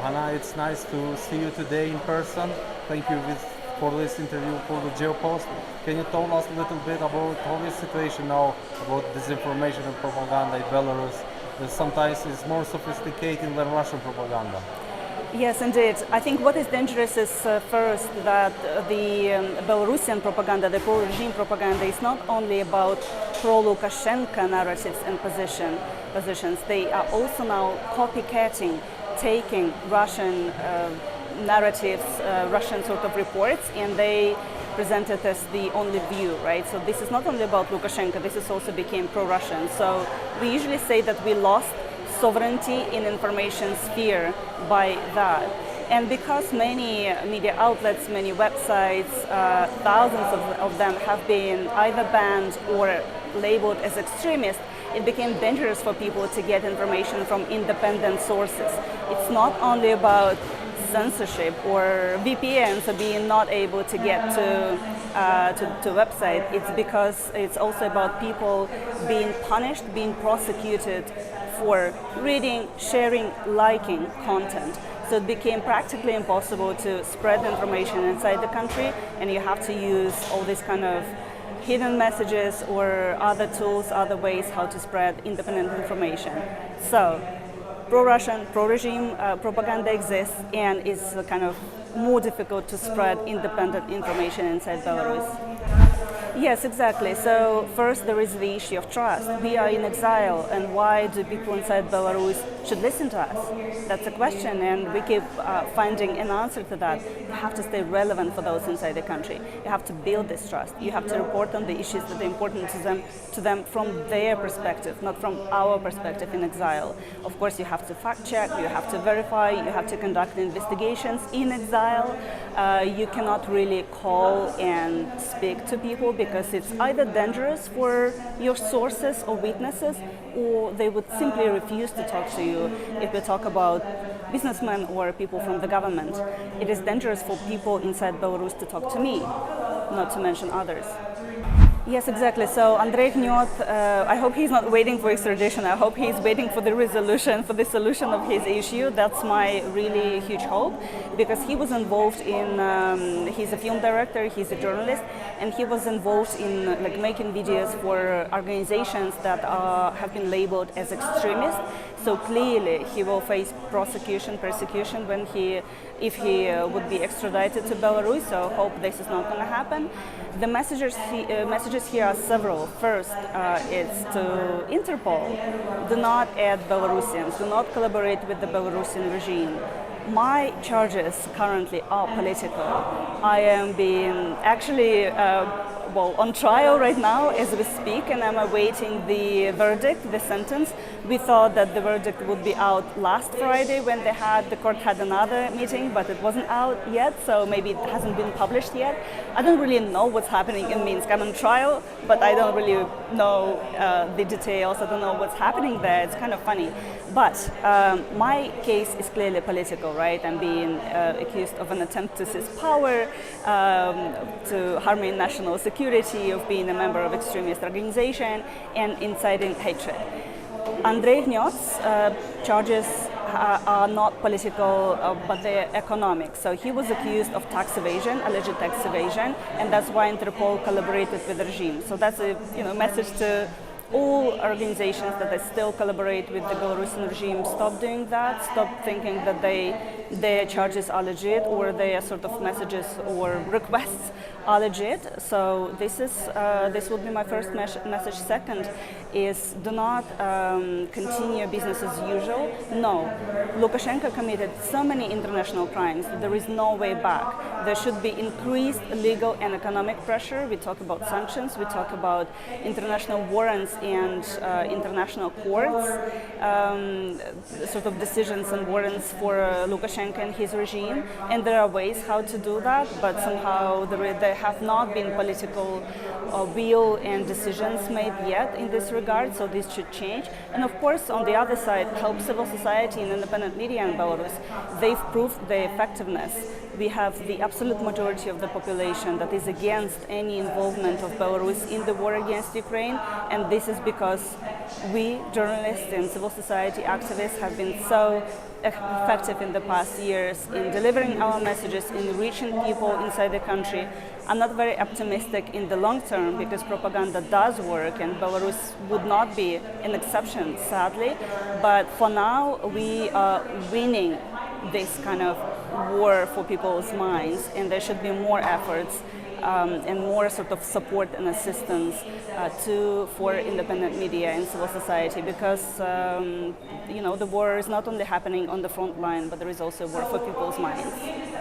Hanna, it's nice to see you today in person. Thank you for this interview for the Geopost. Can you tell us a little bit about how this situation now, about disinformation and propaganda in Belarus? Sometimes it's more sophisticated than Russian propaganda. Yes, indeed. I think what is dangerous is first that the Belarusian propaganda, the pro-regime propaganda, is not only about pro-Lukashenko narratives and positions. They are also now copycatting, taking Russian narratives, Russian sort of reports, and they present it as the only view, right? So this is not only about Lukashenko, this is also became pro-Russian. So we usually say that we lost sovereignty in information sphere by that. And because many media outlets, many websites, thousands of them have been either banned or labeled as extremist, it became dangerous for people to get information from independent sources. It's not only about censorship or VPNs or being not able to get to website. It's because it's also about people being punished, being prosecuted for reading, sharing, liking content. So it became practically impossible to spread information inside the country, and you have to use all these kind of hidden messages or other tools, other ways how to spread independent information. So pro-Russian, pro-regime propaganda exists and is kind of more difficult to spread independent information inside Belarus. Yes, exactly. So first there is the issue of trust. We are in exile, and why do people inside Belarus should listen to us? That's a question, and we keep finding an answer to that. You have to stay relevant for those inside the country. You have to build this trust. You have to report on the issues that are important to them from their perspective, not from our perspective in exile. Of course, you have to fact check, you have to verify, you have to conduct investigations in exile. You cannot really call and speak to people because it's either dangerous for your sources or witnesses, or they would simply refuse to talk to you. If we talk about businessmen or people from the government, it is dangerous for people inside Belarus to talk to me, not to mention others. Yes, exactly. So Andrei Gnyot, I hope he's not waiting for extradition. I hope he's waiting for the resolution, for the solution of his issue. That's my really huge hope, because he was involved in, he's a film director, he's a journalist, and he was involved in making videos for organizations that have been labeled as extremist. So clearly he will face persecution when if he would be extradited to Belarus. So I hope this is not going to happen. The messages here are several. First, it's to Interpol. Do not add Belarusians. Do not collaborate with the Belarusian regime. My charges currently are political. I am being actually on trial right now as we speak, and I'm awaiting the verdict, the sentence. We thought that the verdict would be out last Friday when the court had another meeting, but it wasn't out yet, so maybe it hasn't been published yet. I don't really know what's happening in Minsk. I'm on trial, but I don't really know the details. I don't know what's happening there. It's kind of funny. But my case is clearly political, right? I'm being accused of an attempt to seize power, to harming national security, of being a member of extremist organization, and inciting hatred. Andrei Gnyot's charges are not political, but they're economic. So he was accused of tax evasion, alleged tax evasion, and that's why Interpol collaborated with the regime. So that's a message to all organizations that they still collaborate with the Belarusian regime. Stop doing that. Stop thinking that their charges are legit, or their sort of messages or requests are legit. So this would be my first message. Second is, do not continue business as usual. No, Lukashenko committed so many international crimes that there is no way back. There should be increased legal and economic pressure. We talk about sanctions. We talk about international warrants and international courts, sort of decisions and warrants for Lukashenko and his regime. And there are ways how to do that, but somehow there have not been political will and decisions made yet in this regard, so this should change. And of course, on the other side, help civil society and independent media in Belarus. They've proved their effectiveness. We have the absolute majority of the population that is against any involvement of Belarus in the war against Ukraine, and this is because we, journalists and civil society activists, have been so effective in the past years in delivering our messages, in reaching people inside the country. I'm not very optimistic in the long term because propaganda does work and Belarus would not be an exception, sadly. But for now, we are winning this kind of war for people's minds, and there should be more efforts and more sort of support and assistance for independent media and civil society, because the war is not only happening on the front line, but there is also a war for people's minds.